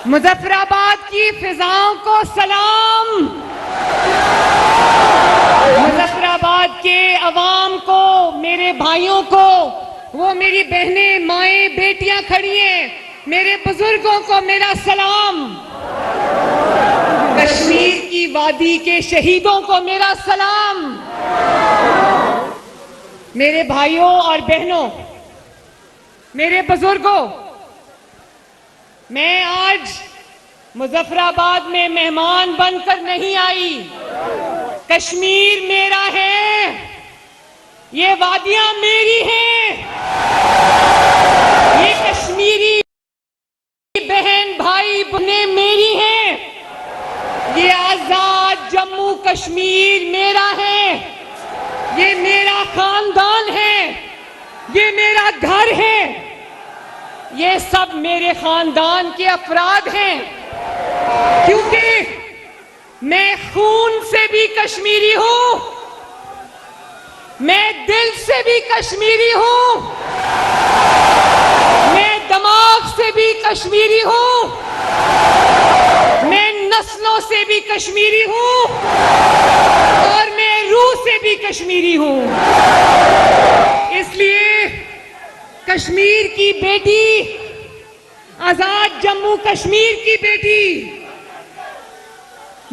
मुजफ्फराबाद की फिजाओं को सलाम, मुजफ्फराबाद के अवाम को, मेरे भाइयों को, वो मेरी बहनें, माएं, बेटियां खड़ी हैं, मेरे बुजुर्गों को मेरा सलाम, कश्मीर की वादी के शहीदों को मेरा सलाम। मेरे भाइयों और बहनों, मेरे बुजुर्गों, मैं आज मुजफ्फराबाद में मेहमान बनकर नहीं आई। कश्मीर मेरा है, ये वादियां मेरी हैं, ये कश्मीरी बहन भाई बहनें मेरी हैं, ये आजाद जम्मू कश्मीर मेरा है, ये मेरा खानदान है, ये मेरा घर है, ये सब मेरे खानदान के अफराद हैं, क्योंकि मैं खून से भी कश्मीरी हूं, मैं दिल से भी कश्मीरी हूं, मैं दिमाग से भी कश्मीरी हूं, मैं नस्लों से भी कश्मीरी हूं और मैं रूह से भी कश्मीरी हूं। इसलिए कश्मीर की बेटी, आजाद जम्मू कश्मीर की बेटी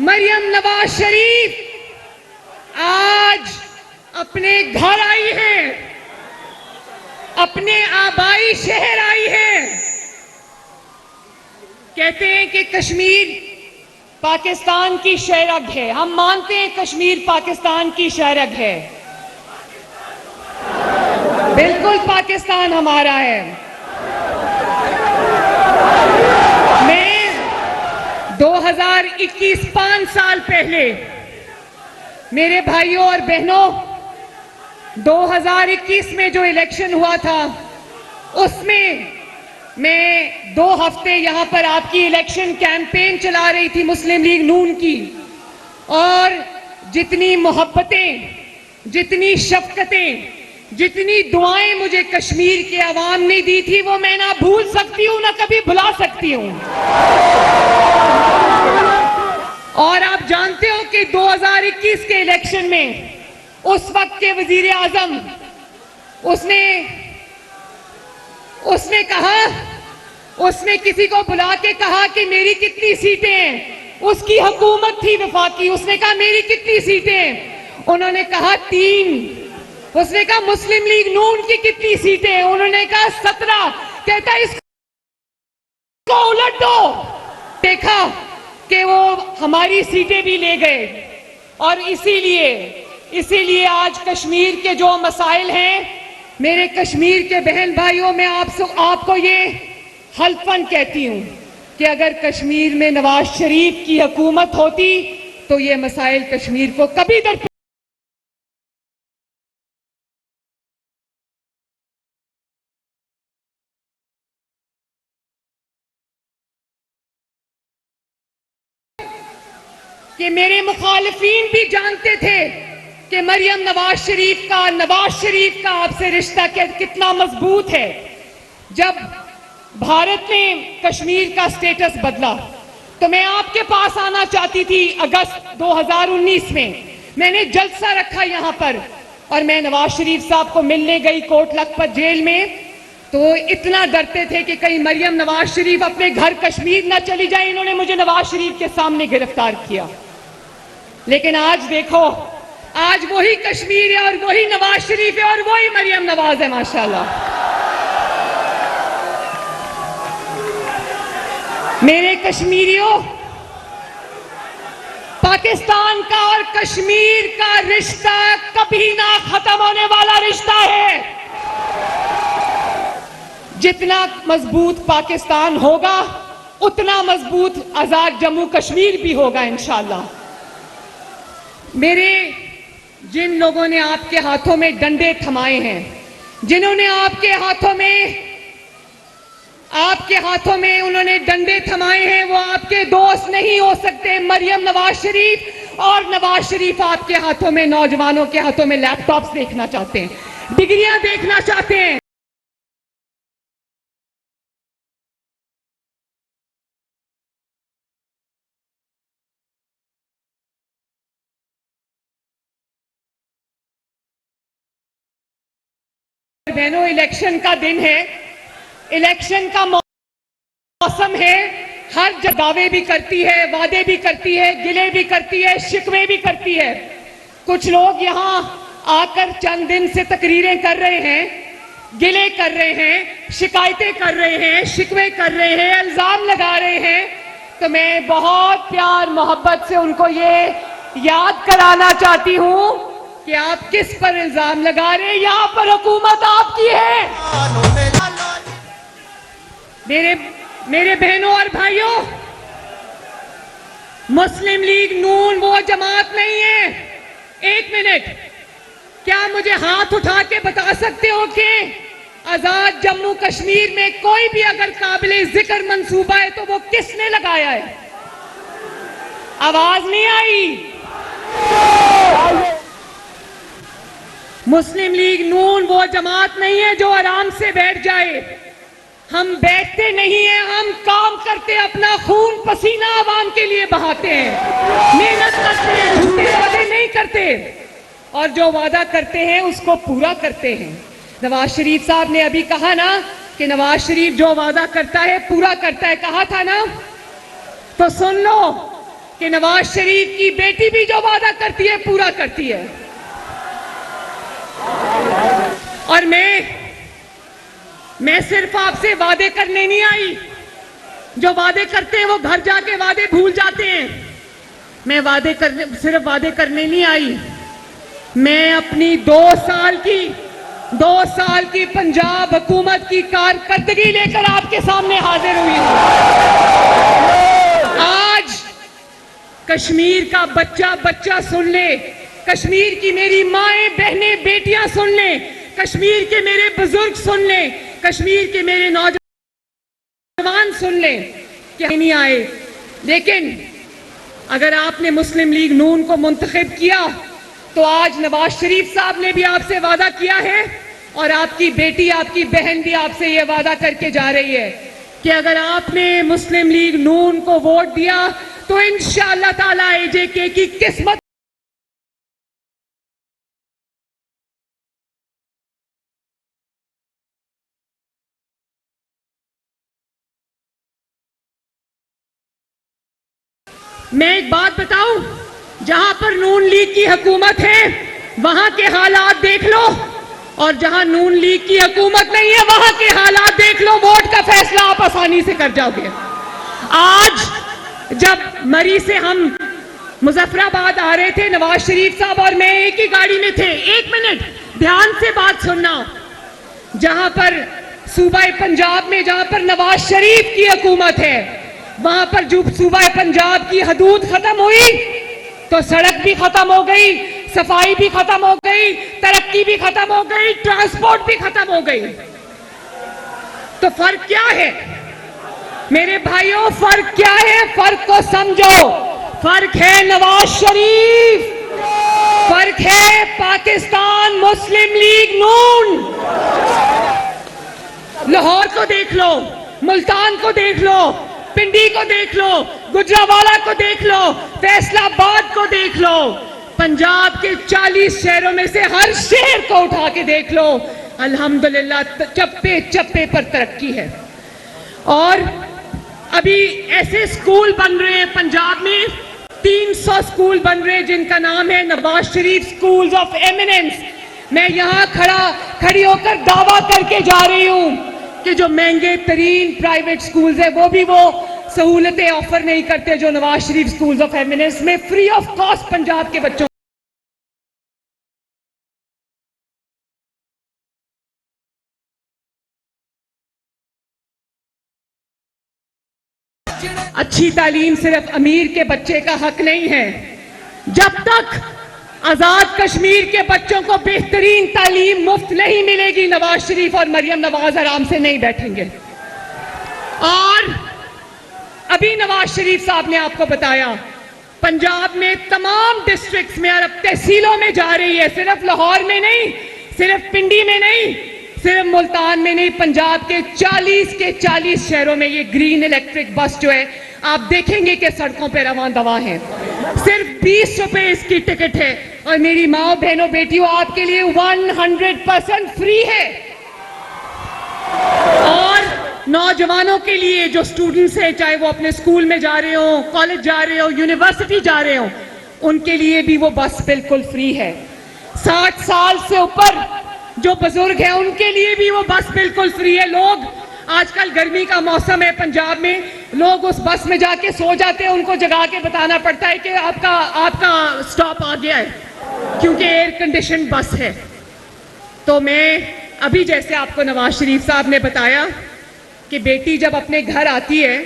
मरियम नवाज शरीफ आज अपने घर आई है, अपने आबाई शहर आई है। कहते हैं कि कश्मीर पाकिस्तान की शहरग है, हम मानते हैं कश्मीर पाकिस्तान की शहरग है, बिल्कुल पाकिस्तान हमारा है। मैं 2021 5 साल पहले, मेरे भाइयों और बहनों, 2021 में जो इलेक्शन हुआ था उसमें मैं 2 हफ्ते यहां पर आपकी इलेक्शन कैंपेन चला रही थी मुस्लिम लीग नून की, और जितनी मोहब्बतें, जितनी शफकतें, जितनी दुआएं मुझे कश्मीर के अवाम ने दी थी वो मैं ना भूल सकती हूं, ना कभी भुला सकती हूं। और आप जानते हो कि 2021 के इलेक्शन में उस वक्त के वजीर आजम उसने कहा, उसने किसी को बुला के कहा कि मेरी कितनी सीटें हैं, उसकी हुकूमत थी वफाकी, उसने कहा मेरी कितनी सीटें हैं, उन्होंने कहा 3, उसने कहा मुस्लिम लीग नून की कितनी सीटें हैं, उन्होंने कहा 17, कहता इसको उलट दो। देखा कि वो हमारी सीटें भी ले गए, और इसीलिए आज कश्मीर के जो मसाइल हैं, मेरे कश्मीर के बहन भाइयों, मैं आपको ये हल्फन कहती हूं कि अगर कश्मीर में नवाज शरीफ की हुकूमत होती तो ये मसाइल कश्मीर को कभी दरपेश कि मेरे मुखालिफिन भी जानते थे कि मरियम नवाज शरीफ का आपसे रिश्ता कितना मजबूत है। जब भारत ने कश्मीर का स्टेटस बदला तो मैं आपके पास आना चाहती थी। अगस्त 2019 में मैंने जलसा रखा यहां पर, और मैं नवाज शरीफ साहब को मिलने गई कोट लखपत जेल में, तो इतना डरते थे कि कहीं मरियम नवाज शरीफ अपने घर कश्मीर ना चली जाए। इन्होंने मुझे नवाज शरीफ के सामने गिरफ्तार किया। लेकिन आज देखो, आज वही कश्मीर है और वही नवाज शरीफ है और वही मरियम नवाज है, माशाल्लाह। मेरे कश्मीरियों, पाकिस्तान का और कश्मीर का रिश्ता कभी ना खत्म होने वाला रिश्ता है। जितना मजबूत पाकिस्तान होगा उतना मजबूत आजाद जम्मू कश्मीर भी होगा इंशाअल्लाह। मेरे जिन लोगों ने आपके हाथों में डंडे थमाए हैं, जिन्होंने आपके हाथों में उन्होंने डंडे थमाए हैं, वो आपके दोस्त नहीं हो सकते। मरियम नवाज शरीफ और नवाज शरीफ आपके हाथों में, नौजवानों के हाथों में लैपटॉप्स देखना चाहते हैं, डिग्रियां देखना चाहते हैं। बहनों, इलेक्शन का दिन है, इलेक्शन का मौसम है। हर जगह दावे भी करती है, वादे भी करती है, गिले भी करती है, शिकवे भी करती है। कुछ लोग यहाँ आकर चंद दिन से तकरीरें कर रहे हैं, गिले कर रहे हैं, शिकायतें कर रहे हैं, शिकवे कर रहे हैं, इल्जाम लगा रहे हैं। तो मैं बहुत प्यार मोहब्बत से उनको ये याद कराना चाहती हूं कि आप किस पर इल्जाम लगा रहे हैं। यहां पर हुकूमत आपकी है। मेरे बहनों और भाइयों, मुस्लिम लीग नून वो जमात नहीं है। एक मिनट, क्या मुझे हाथ उठा के बता सकते हो कि आजाद जम्मू कश्मीर में कोई भी अगर काबिले जिक्र मंसूबा है तो वो किसने लगाया है? आवाज नहीं आई। मुस्लिम लीग नून वो जमात नहीं है जो आराम से बैठ जाए। हम बैठते नहीं हैं, हम काम करते, अपना खून पसीना आवाम के लिए बहाते हैं, मेहनत करते हैं, झूठे वादे नहीं करते और जो वादा करते हैं उसको पूरा करते हैं। नवाज शरीफ साहब ने अभी कहा ना कि नवाज शरीफ जो वादा करता है पूरा करता है, कहा था ना। तो सुन लो कि नवाज शरीफ की बेटी भी जो वादा करती है पूरा करती है। और मैं सिर्फ आपसे वादे करने नहीं आई। जो वादे करते हैं वो घर जाके वादे भूल जाते हैं। मैं सिर्फ वादे करने नहीं आई। मैं अपनी 2 साल की पंजाब हुकूमत की कारकर्दगी लेकर आपके सामने हाजिर हुई हूं। आज कश्मीर का बच्चा सुन ले, कश्मीर की मेरी माएं, बहनें, बेटियां सुन ले, कश्मीर के मेरे बुजुर्ग सुन ले, कश्मीर के मेरे नौजवान सुन ले कि नहीं आए। लेकिन अगर आपने मुस्लिम लीग नून को मुंतखब किया तो आज नवाज शरीफ साहब ने भी आपसे वादा किया है और आपकी बेटी, आपकी बहन भी आपसे ये वादा करके जा रही है कि अगर आपने मुस्लिम लीग नून को वोट दिया तो इंशाअल्लाह ताला एजेके की किस्मत मैं एक बात बताऊं, जहां पर नून लीग की हुकूमत है वहां के हालात देख लो और जहां नून लीग की हुकूमत नहीं है वहां के हालात देख लो। वोट का फैसला आप आसानी से कर जाओगे। आज जब मरी से हम मुजफ्फराबाद आ रहे थे, नवाज शरीफ साहब और मैं एक ही गाड़ी में थे। 1 मिनट ध्यान से बात सुनना। जहां पर सूबा पंजाब में जहां पर नवाज शरीफ की हुकूमत है वहां पर जो सूबा पंजाब की हदूद खत्म हुई तो सड़क भी खत्म हो गई, सफाई भी खत्म हो गई, तरक्की भी खत्म हो गई, ट्रांसपोर्ट भी खत्म हो गई। तो फर्क क्या है मेरे भाइयों? फर्क क्या है? फर्क को समझो। फर्क है नवाज शरीफ, फर्क है पाकिस्तान मुस्लिम लीग नून। लाहौर को देख लो, मुल्तान को देख लो, पिंडी को देख लो, गुजरावाला को देख लो, फैसलाबाद को देख लो, पंजाब के 40 शहरों में से हर शहर को उठा के देख लो। अल्हम्दुलिल्लाह चप्पे चप्पे पर तरक्की है। और अभी ऐसे स्कूल बन रहे हैं पंजाब में, 300 स्कूल बन रहे हैं जिनका नाम है Nawaz Sharif schools of eminence. मैं यहां खड़ी होकर दावा करके जा रही हूं कि जो महंगे तरीन प्राइवेट स्कूल्स है वो भी वो सहूलतें ऑफर नहीं करते जो Nawaz Sharif schools of eminence में फ्री ऑफ कॉस्ट पंजाब के बच्चों। अच्छी तालीम सिर्फ अमीर के बच्चे का हक नहीं है। जब तक आजाद कश्मीर के बच्चों को बेहतरीन तालीम मुफ्त नहीं मिलेगी, नवाज शरीफ और मरियम नवाज आराम से नहीं बैठेंगे। और अभी नवाज शरीफ साहब ने आपको बताया पंजाब में तमाम डिस्ट्रिक्ट्स में और अब तहसीलों में जा रही है, सिर्फ लाहौर में नहीं, सिर्फ पिंडी में नहीं, सिर्फ मुल्तान में नहीं, पंजाब के 40 शहरों में ये ग्रीन इलेक्ट्रिक बस जो है आप देखेंगे कि सड़कों पे रवां दवा है। सिर्फ 20 रुपए इसकी टिकट है और मेरी माओ बहनों बेटियों आपके लिए 100% फ्री है। और नौजवानों के लिए जो स्टूडेंट्स हैं, चाहे वो अपने स्कूल में जा रहे हो, कॉलेज जा रहे हो, यूनिवर्सिटी जा रहे हो, उनके लिए भी वो बस बिल्कुल फ्री है। 60 साल से ऊपर जो बुजुर्ग हैं उनके लिए भी वो बस बिल्कुल फ्री है। लोग आजकल गर्मी का मौसम है पंजाब में, लोग उस बस में जाके सो जाते हैं, उनको जगा के बताना पड़ता है कि आपका स्टॉप आ गया है, क्योंकि एयर कंडीशन बस है। तो मैं अभी जैसे आपको नवाज शरीफ साहब ने बताया कि बेटी जब अपने घर आती है,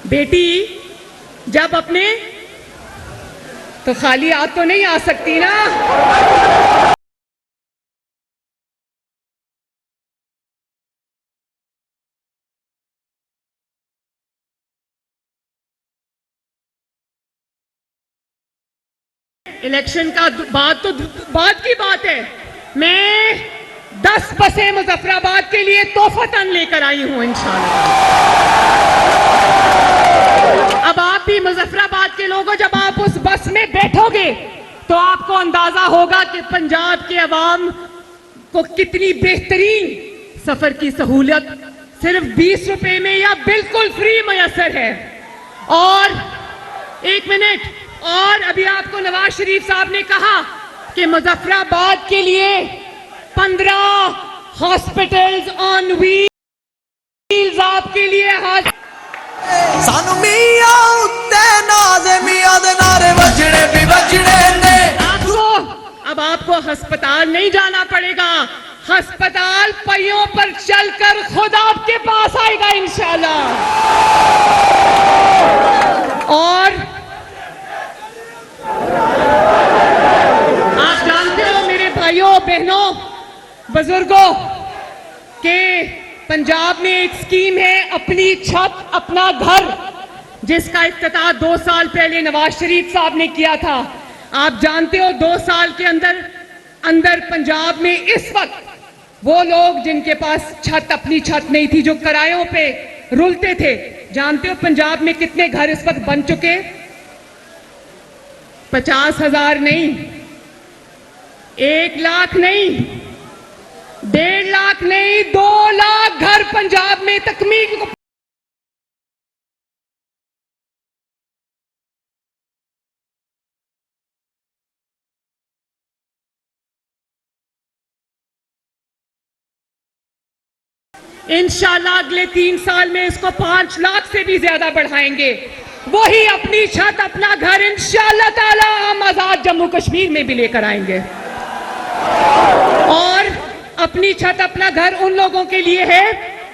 बेटी जब अपने, तो खाली हाथ तो नहीं आ सकती ना। इलेक्शन का बात तो बाद की बात है। मैं 10 बसें मुजफ्फराबाद के लिए तोहफतन लेकर आई हूं इंशाल्लाह। अब आप भी मुजफ्फराबाद के लोगों, जब आप उस बस में बैठोगे तो आपको अंदाजा होगा कि पंजाब के अवाम को कितनी बेहतरीन सफर की सहूलियत सिर्फ 20 रुपए में या बिल्कुल फ्री मयसर है। और एक मिनट, और अभी आपको नवाज शरीफ साहब ने कहा कि मुजफ्फराबाद के लिए 15 हॉस्पिटल्स ऑन व्हील्स आपके लिए सानू मियां उत्ते नाज़े मियां दे नारे बजने भी बजने ने। अब आपको अस्पताल नहीं जाना पड़ेगा, अस्पताल पहियों पर चलकर खुद आपके पास आएगा इंशाल्लाह। और आप जानते हो मेरे भाइयों बहनों बुजुर्गों के पंजाब में एक स्कीम है अपनी छत अपना घर, जिसका इफ्तिताह 2 साल पहले नवाज शरीफ साहब ने किया था। आप जानते हो 2 साल के अंदर पंजाब में इस वक्त वो लोग जिनके पास अपनी छत नहीं थी, जो किरायों पे रुलते थे, जानते हो पंजाब में कितने घर इस वक्त बन चुके? 50,000 नहीं, 1 लाख नहीं, 1.5 लाख नहीं, 2 लाख घर पंजाब में तकमील को इंशाल्लाह अगले 3 साल में इसको 5 लाख से भी ज्यादा बढ़ाएंगे। वही अपनी छत अपना घर इंशाल्लाह ताला हम आजाद जम्मू कश्मीर में भी लेकर आएंगे। और अपनी छत अपना घर उन लोगों के लिए है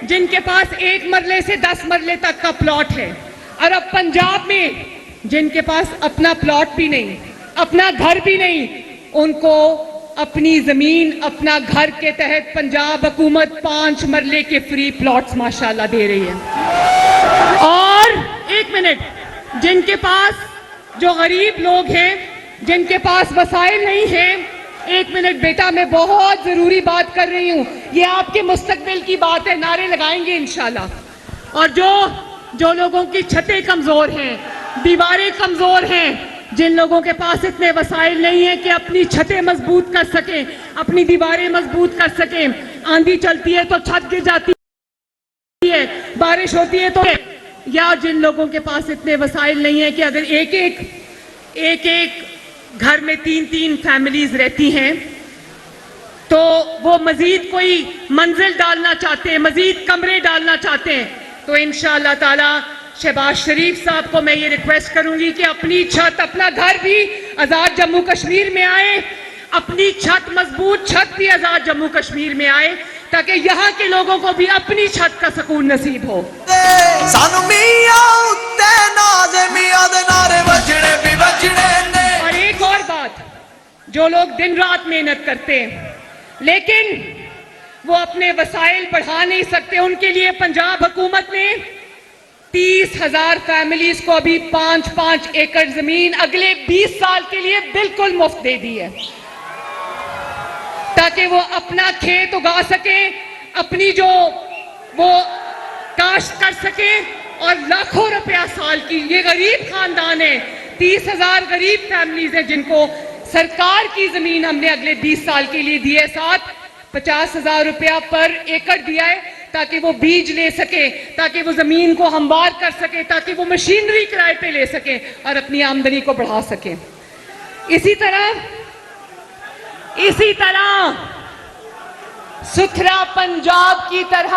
जिनके पास 1 मरले से 10 मरले तक का प्लॉट है। और अब पंजाब में जिनके पास अपना प्लॉट भी नहीं, अपना घर भी नहीं, उनको अपनी जमीन अपना घर के तहत पंजाब हुकूमत 5 मरले के फ्री प्लॉट्स माशाल्लाह दे रही है। और 1 मिनट, जिनके पास जो गरीब लोग हैं, जिनके पास वसाइल नहीं है, 1 मिनट बेटा, मैं बहुत जरूरी बात कर रही हूं, ये आपके मुस्तकबिल की बात है, नारे लगाएंगे इंशाल्लाह। और जो लोगों की छतें कमजोर हैं, दीवारें कमजोर हैं, जिन लोगों के पास इतने वसाइल नहीं है कि अपनी छतें मजबूत कर सकें, अपनी दीवारें मजबूत कर सकें, आंधी चलती है तो छत गिर जाती है, बारिश होती है तो, या जिन लोगों के पास इतने वसाइल नहीं है कि अगर एक घर में 3-3 फैमिलीज रहती हैं, तो वो मजीद कोई मंजिल डालना चाहते हैं, मजीद कमरे डालना चाहते हैं, तो इंशाअल्लाह ताला शहबाज शरीफ साहब को मैं ये रिक्वेस्ट करूंगी कि अपनी छत अपना घर भी आजाद जम्मू कश्मीर में आए, अपनी छत मजबूत छत भी आजाद जम्मू कश्मीर में आए, ताकि यहाँ के लोगों को भी अपनी छत का सुकून नसीब हो। और एक और बात, जो लोग दिन रात मेहनत करते हैं लेकिन वो अपने वसाइल बढ़ा नहीं सकते, उनके लिए पंजाब हुकूमत ने 30,000 फैमिलीज को अभी 5-5 एकड़ जमीन अगले 20 साल के लिए बिल्कुल मुफ्त दे दी है, ताकि वो अपना खेत उगा सके, अपनी जो वो काश्त कर सके, और लाखों रुपया साल की, ये गरीब खानदान है, 30,000 गरीब फैमिलीज हैं जिनको सरकार की जमीन हमने अगले 20 साल के लिए दी है, साथ 50,000 रुपया पर एकड़ दिया है ताकि वो बीज ले सके, ताकि वो जमीन को हमवार कर सके, ताकि वो मशीनरी किराए पे ले सके और अपनी आमदनी को बढ़ा सके। इसी तरह सुथरा पंजाब की तरह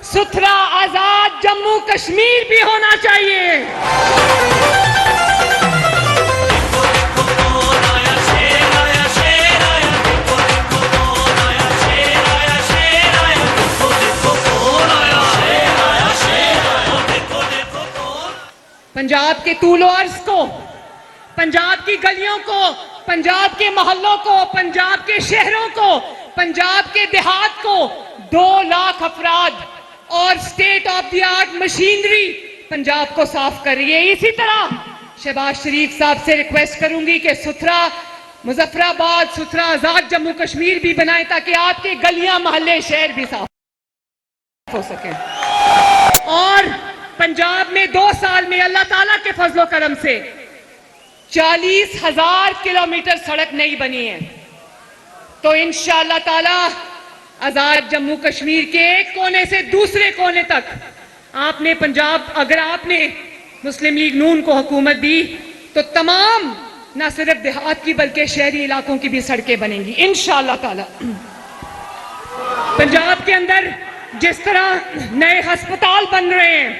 सुथरा आजाद जम्मू कश्मीर भी होना चाहिए। पंजाब के तूलो अर्ज को, पंजाब की गलियों को, पंजाब के मोहल्लों को, पंजाब के शहरों को, पंजाब के देहात को 2 लाख अफराद और state of the art machinery Punjab को साफ कर रही है। इसी तरह शहबाज शरीफ साहब से रिक्वेस्ट करूंगी कि सुथरा मुजफ्फराबाद, सुथरा आजाद जम्मू कश्मीर भी बनाए ताकि आपके गलियां, मोहल्ले, शहर भी साफ हो सके। और पंजाब में 2 साल में अल्लाह ताला के फजलो करम से 40,000 किलोमीटर सड़क नहीं बनी है, तो इंशाअल्लाह ताला आजाद जम्मू कश्मीर के एक कोने से दूसरे कोने तक आपने पंजाब, अगर आपने मुस्लिम लीग नून को हुकूमत दी तो तमाम न सिर्फ देहात की बल्कि शहरी इलाकों की भी सड़कें बनेंगी इंशाअल्लाह ताला। पंजाब के अंदर जिस तरह नए अस्पताल बन रहे हैं,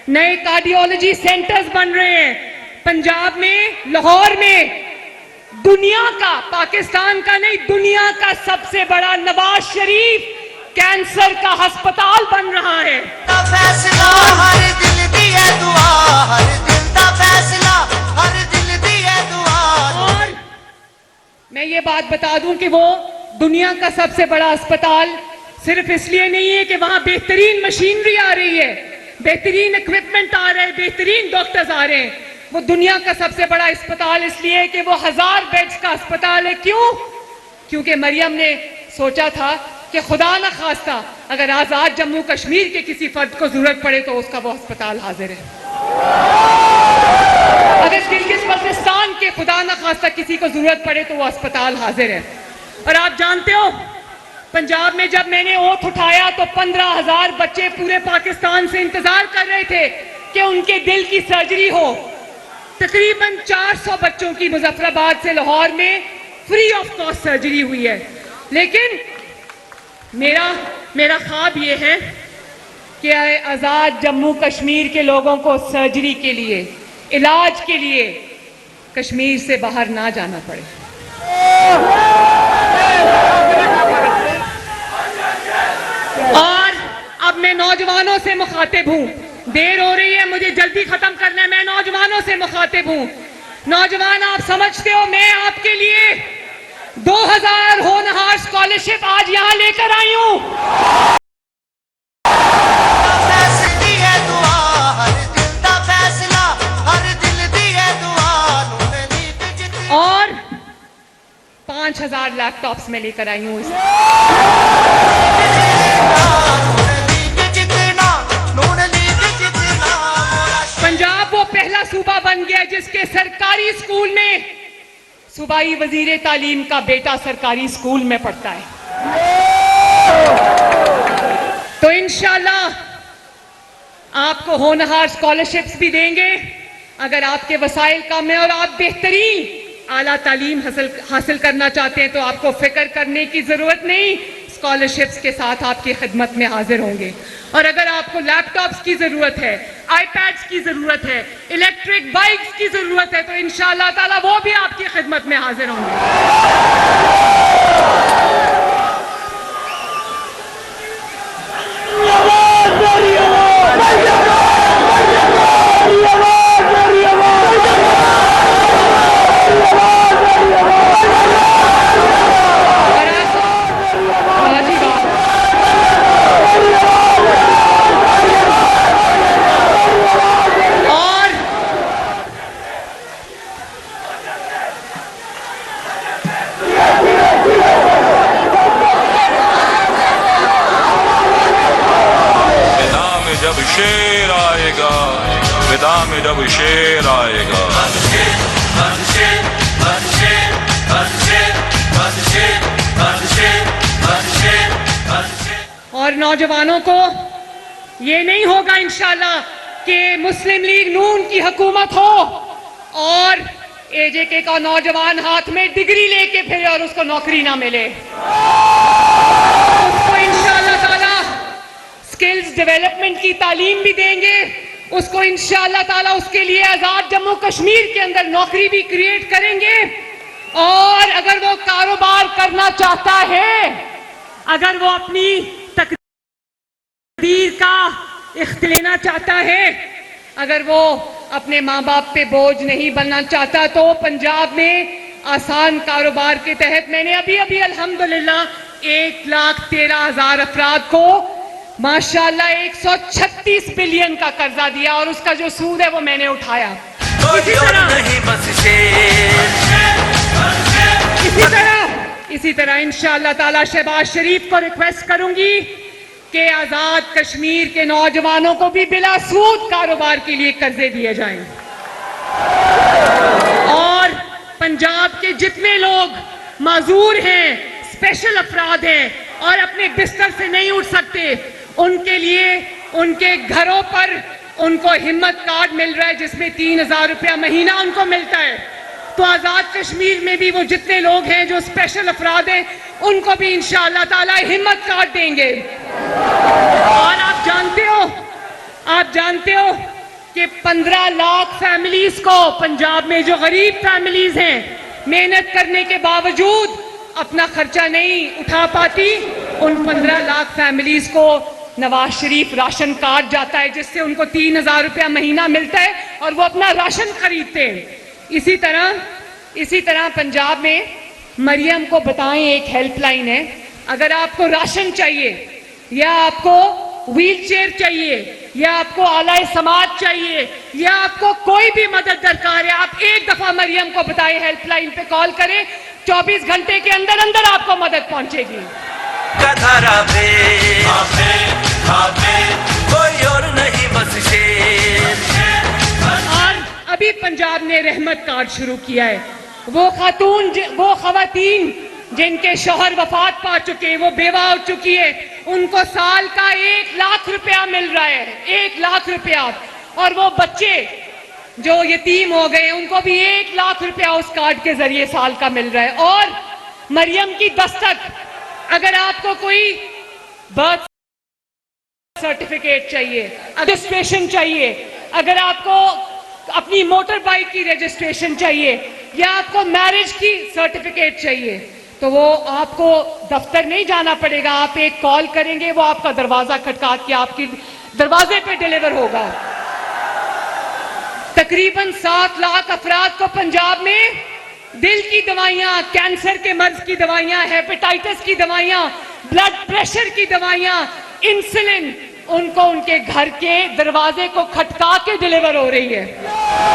नए कार्डियोलॉजी सेंटर्स बन रहे हैं, पंजाब में, लाहौर में दुनिया का, पाकिस्तान का नहीं, दुनिया का सबसे बड़ा नवाज शरीफ कैंसर का अस्पताल बन रहा है। फैसला हर दिल दी है दुआ, हर दिल दा फैसला हर दिल दी है दुआ। और मैं ये बात बता दूं कि वो दुनिया का सबसे बड़ा अस्पताल सिर्फ इसलिए नहीं है कि वहां बेहतरीन मशीनरी आ रही है, बेहतरीन इक्विपमेंट आ रहे हैं, बेहतरीन डॉक्टर्स आ रहे हैं। वो दुनिया का सबसे बड़ा अस्पताल इसलिए है कि वो 1000 बेड्स का अस्पताल है। क्यों? क्योंकि मरियम ने सोचा था कि खुदा न खास्ता अगर आजाद जम्मू कश्मीर के किसी फर्द को जरूरत पड़े तो उसका वो अस्पताल हाजिर है। अगर किर्गिज बल्तिस्तान के खुदा न खास्ता किसी को जरूरत पड़े तो वो अस्पताल हाजिर है। और आप जानते हो पंजाब में जब मैंने ओथ उठाया तो 15,000 बच्चे पूरे पाकिस्तान से इंतजार कर रहे थे कि उनके दिल की सर्जरी हो। तकरीबन 400 बच्चों की मुजफ्फराबाद से लाहौर में फ्री ऑफ कॉस्ट सर्जरी हुई है। लेकिन मेरा ख्वाब ये है कि आजाद जम्मू कश्मीर के लोगों को सर्जरी के लिए, इलाज के लिए कश्मीर से बाहर ना जाना पड़े। और अब मैं नौजवानों से मुखातिब हूं, देर हो रही है, मुझे जल्दी खत्म करना है। मैं नौजवानों से मुखातिब हूं। नौजवान, आप समझते हो मैं आपके लिए 2000 होनहार स्कॉलरशिप आज यहां लेकर आई हूं। और 5000 लैपटॉप्स में लेकर आई हूं। पंजाब वो पहला सूबा बन गया जिसके सरकारी स्कूल में सूबाई वजीर तालीम का बेटा सरकारी स्कूल में पढ़ता है। तो इंशाल्लाह आपको होनहार स्कॉलरशिप्स भी देंगे अगर आपके वसाइल कम है और आप बेहतरीन आला तालीम हासिल करना चाहते हैं तो आपको फिक्र करने की जरूरत नहीं, स्कॉलरशिप्स के साथ आपकी खिदमत में हाजिर होंगे। और अगर आपको लैपटॉप्स की जरूरत है, आईपैड्स की जरूरत है, इलेक्ट्रिक बाइक्स की जरूरत है तो इंशाअल्लाह ताला वो भी आपकी खिदमत में हाजिर होंगे। जब शेर आएगा, मैदान में जब शेर आएगा, शेर, शेर, शेर, शेर, शेर, शेर, शेर, शेर, और नौजवानों को ये नहीं होगा इंशाल्लाह कि मुस्लिम लीग नून की हुकूमत हो और एजेके का नौजवान हाथ में डिग्री लेके फिरे और उसको नौकरी ना मिले। उसको इंशाल्लाह ताला स्किल्स डेवलपमेंट की तालीम भी देंगे, उसको इंशाल्लाह ताला उसके लिए आजाद जम्मू कश्मीर के अंदर नौकरी भी क्रिएट करेंगे। और अगर वो कारोबार करना चाहता है, अगर वो अपनी तकदीर का इख्तियार लेना चाहता है, अगर वो अपने माँ बाप पे बोझ नहीं बनना चाहता, तो पंजाब में आसान कारोबार के तहत मैंने अभी अल्हम्दुलिल्लाह 1,13,000 अफराद को माशाल्लाह 136 बिलियन का कर्जा दिया और उसका जो सूद है वो मैंने उठाया। इसी तरह इंशाअल्लाह ताला शहबाज शरीफ को रिक्वेस्ट करूंगी कि आजाद कश्मीर के नौजवानों को भी बिला सूद कारोबार के लिए कर्जे दिए जाएं। और पंजाब के जितने लोग माजूर हैं, स्पेशल अफराद हैं और अपने बिस्तर से नहीं उठ सकते, उनके लिए उनके घरों पर उनको हिम्मत कार्ड मिल रहा है जिसमें 3,000 रुपया महीना उनको मिलता है। तो आजाद कश्मीर में भी वो जितने लोग हैं जो स्पेशल अफराद हैं, उनको भी इंशाअल्लाह ताला हिम्मत कार्ड देंगे। और आप जानते हो कि 15 लाख फैमिलीज को पंजाब में जो गरीब फैमिलीज हैं, मेहनत करने के बावजूद अपना खर्चा नहीं उठा पाती, उन 15 लाख फैमिलीज को नवाज शरीफ राशन कार्ड जाता है जिससे उनको 3,000 रुपया महीना मिलता है और वो अपना राशन खरीदते हैं। इसी तरह पंजाब में मरियम को बताएं एक हेल्पलाइन है, अगर आपको राशन चाहिए या आपको व्हील चेयर चाहिए या आपको आलाए समाज चाहिए या आपको कोई भी मदद दरकार है, आप एक दफा मरियम को बताएं, हेल्पलाइन पे कॉल करें, 24 घंटे के अंदर अंदर आपको मदद पहुंचेगी। कोई और नहीं बस और अभी पंजाब ने रहमत कार्ड शुरू किया है। वो खवातीन जिनके शौहर वफात पा चुके, वो बेवा हो चुकी है, उनको साल का 1 लाख रुपया मिल रहा है, 1 लाख रुपया। और वो बच्चे जो यतीम हो गए, उनको भी 1 लाख रुपया उस कार्ड के जरिए साल का मिल रहा है। और मरियम की दस्तक, अगर आपको कोई बर्थ सर्टिफिकेट चाहिए, रजिस्ट्रेशन चाहिए, अगर आपको अपनी मोटर बाइक की रजिस्ट्रेशन चाहिए या आपको मैरिज की सर्टिफिकेट चाहिए, तो वो आपको दफ्तर नहीं जाना पड़ेगा, आप एक कॉल करेंगे, वो आपका दरवाजा खटखा के आपके दरवाजे पे डिलीवर होगा। तकरीबन 7 लाख अफराद को पंजाब में दिल की दवाइयां, कैंसर के मर्ज की दवाइयां, हेपेटाइटिस की दवाइयां, ब्लड प्रेशर की दवाइयां, इंसुलिन, उनको उनके घर के दरवाजे को खटका के डिलीवर हो रही है।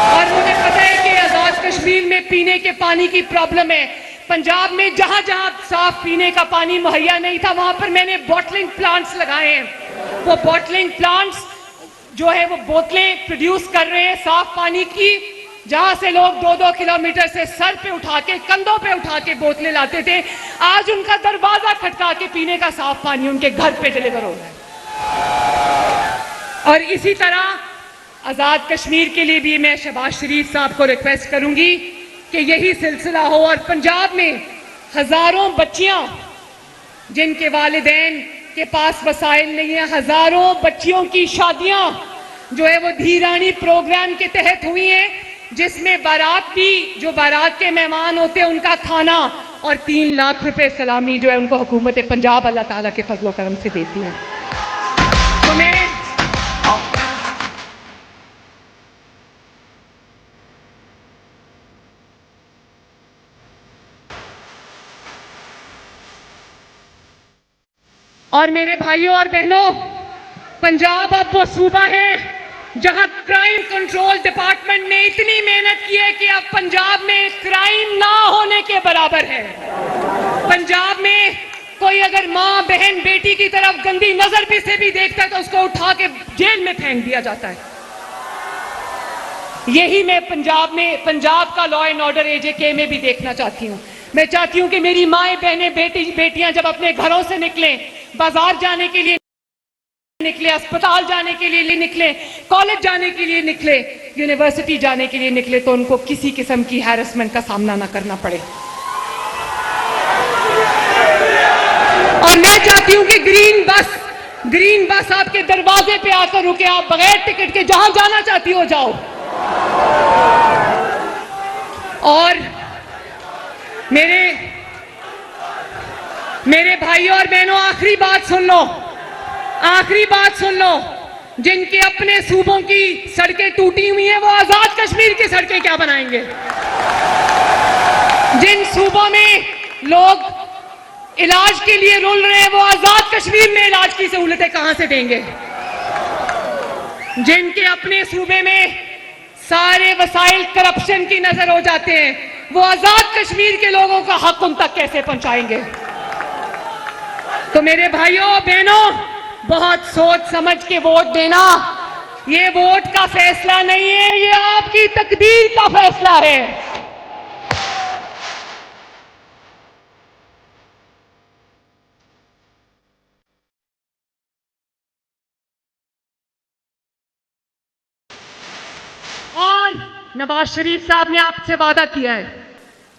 और मुझे पता है कि आजाद कश्मीर में पीने के पानी की प्रॉब्लम है। पंजाब में जहां जहां साफ पीने का पानी मुहैया नहीं था, वहां पर मैंने बॉटलिंग प्लांट्स लगाए हैं। वो बॉटलिंग प्लांट्स जो है वो बोतलें प्रोड्यूस कर रहे हैं साफ पानी की, जहां से लोग 2-2 किलोमीटर से सर पे उठा के, कंधों पे उठा के बोतलें लाते थे, आज उनका दरवाजा खटका के पीने का साफ पानी उनके घर पे डिलीवर हो रहा है। और इसी तरह आजाद कश्मीर के लिए भी मैं शहबाज शरीफ साहब को रिक्वेस्ट करूंगी कि यही सिलसिला हो और पंजाब में हजारों बच्चियां जिनके वालिदैन के पास वसाइल नहीं है, हजारों बच्चियों की शादियां जो है वो धीरानी प्रोग्राम के तहत हुई हैं, जिसमें बारात भी, जो बारात के मेहमान होते हैं उनका खाना और 3 लाख रुपए सलामी जो है उनको हुकूमत पंजाब अल्लाह ताला के फजलो करम से देती है। तो मैं और मेरे भाइयों और बहनों, पंजाब अब वो सूबा है जहां क्राइम कंट्रोल डिपार्टमेंट ने इतनी मेहनत की है कि अब पंजाब में क्राइम ना होने के बराबर है। पंजाब में कोई अगर माँ, बहन, बेटी की तरफ गंदी नजर भी से भी देखता है तो उसको उठा के जेल में फेंक दिया जाता है। यही मैं पंजाब का लॉ एंड ऑर्डर एजेके में भी देखना चाहती हूँ। मैं चाहती हूँ कि मेरी माएं, बहनें, बेटियां जब अपने घरों से निकलें बाजार जाने के लिए निकले, अस्पताल जाने के लिए निकले, कॉलेज जाने के लिए निकले, यूनिवर्सिटी जाने के लिए निकले, तो उनको किसी किस्म की हैरेसमेंट का सामना ना करना पड़े। और मैं चाहती हूं कि ग्रीन बस आपके दरवाजे पे आकर रुके, आप बगैर टिकट के जहां जाना चाहती हो जाओ। और मेरे भाइयों और बहनों, आखिरी बात सुन लो, जिनके अपने सूबों की सड़कें टूटी हुई हैं, वो आजाद कश्मीर की सड़कें क्या बनाएंगे? जिन सूबों में लोग इलाज के लिए रुल रहे हैं, वो आजाद कश्मीर में इलाज की सहूलतें कहां से देंगे? जिनके अपने सूबे में सारे वसाइल करप्शन की नजर हो जाते हैं, वो आजाद कश्मीर के लोगों का हक उन तक कैसे पहुंचाएंगे? तो मेरे भाइयों बहनों, बहुत सोच समझ के वोट देना। ये वोट का फैसला नहीं है, ये आपकी तकदीर का फैसला है। और नवाज शरीफ साहब ने आपसे वादा किया है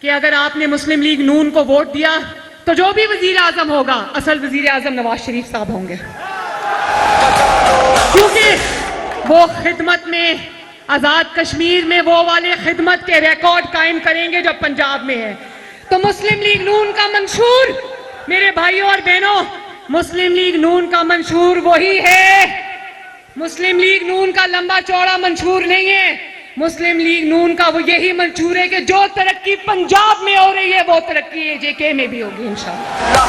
कि अगर आपने मुस्लिम लीग नून को वोट दिया तो जो भी वजीर आजम होगा, असल वजीर आजम नवाज शरीफ साहब होंगे, क्योंकि वो खिदमत में, आजाद कश्मीर में वो वाले खिदमत के रिकॉर्ड कायम करेंगे जो पंजाब में है। तो मुस्लिम लीग नून का मंशूर, मेरे भाइयों और बहनों, मुस्लिम लीग नून का मंशूर वही है। मुस्लिम लीग नून का लंबा चौड़ा मंशूर नहीं है। मुस्लिम लीग नून का वो यही मंशूर है कि जो तरक्की पंजाब में हो रही है, वो तरक्की एजेके में भी होगी इंशाअल्लाह।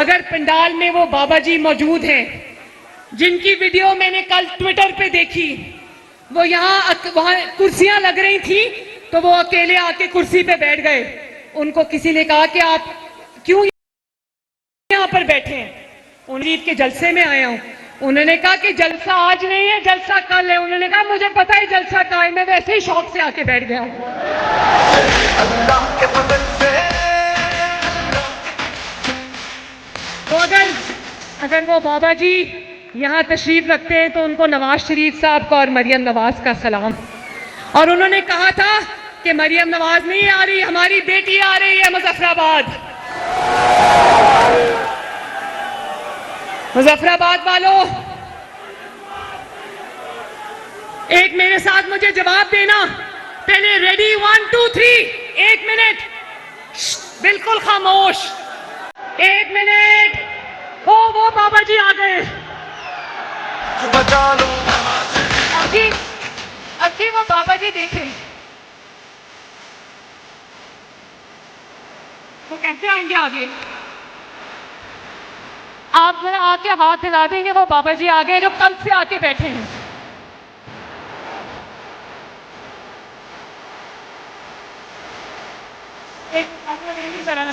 अगर पंडाल में वो बाबा जी मौजूद हैं, जिनकी वीडियो मैंने कल ट्विटर पे देखी, वो वहां कुर्सियां लग रही थी तो वो अकेले आके कुर्सी पे बैठ गए। उनको किसी ने कहा कि आप क्यों यहाँ पर बैठे हैं? ईद के जलसे में आया हूं। उन्होंने कहा कि जलसा आज नहीं है, जलसा कल है। उन्होंने कहा मुझे पता है जलसा कहाँ है, मैं वैसे ही शौक से आके बैठ गया हूं। तो अगर वो बाबा जी यहाँ तशरीफ रखते हैं तो उनको नवाज शरीफ साहब का और मरियम नवाज का सलाम। और उन्होंने कहा था कि मरियम नवाज नहीं आ रही, हमारी बेटी आ रही है मुजफ्फराबाद। मुजफ्फराबाद वालों, एक मेरे साथ मुझे जवाब देना। पहले रेडी 1 2 3, 1 मिनट, बिल्कुल खामोश, 1 मिनट। वो बाबा जी आ गए। अभी वो बाबा जी देखे, वो कैसे आएंगे आगे? आप जरा आके हाथ हिला देंगे, वो बाबा जी आ गए जो कल से आके बैठे हैं। एक तरह ना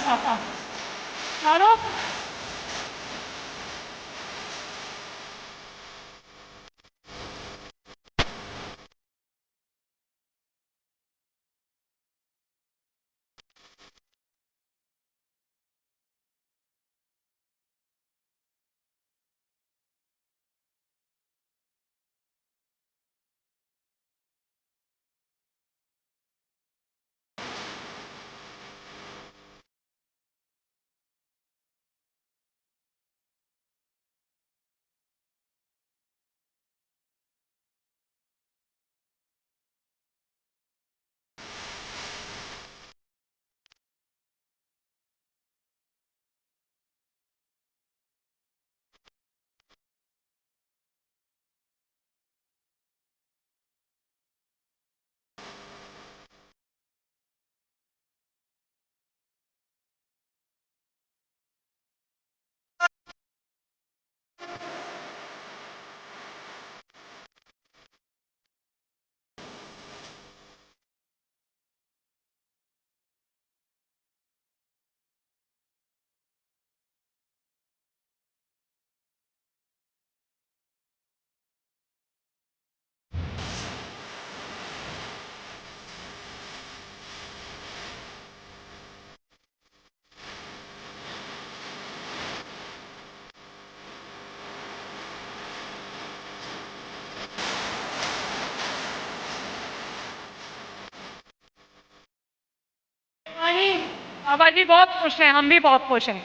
बाबा जी बहुत खुश हैं, हम भी बहुत खुश हैं।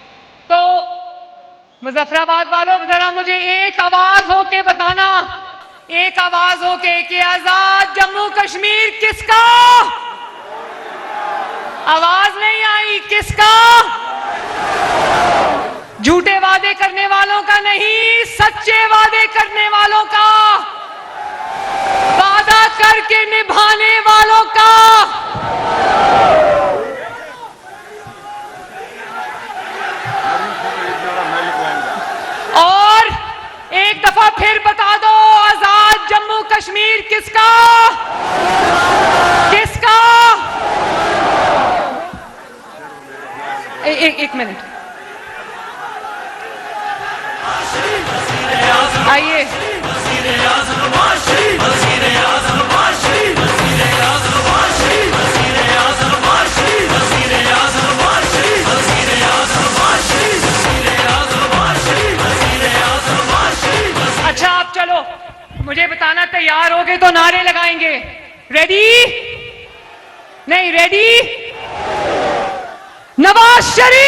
तो मुजफ्फराबाद वालों, जरा मुझे एक आवाज होके बताना, एक आवाज होके कि आजाद जम्मू कश्मीर किसका? आवाज नहीं आई, किसका? झूठे वादे करने वालों का नहीं, सच्चे वादे करने वालों का, वादा करके निभाने वालों का। और एक दफा फिर बता दो, आजाद जम्मू कश्मीर किसका? किसका? एक मिनट, आइए। अच्छा आप चलो, मुझे बताना तैयार हो गए तो नारे लगाएंगे। रेडी? नहीं रेडी? नवाज शरीफ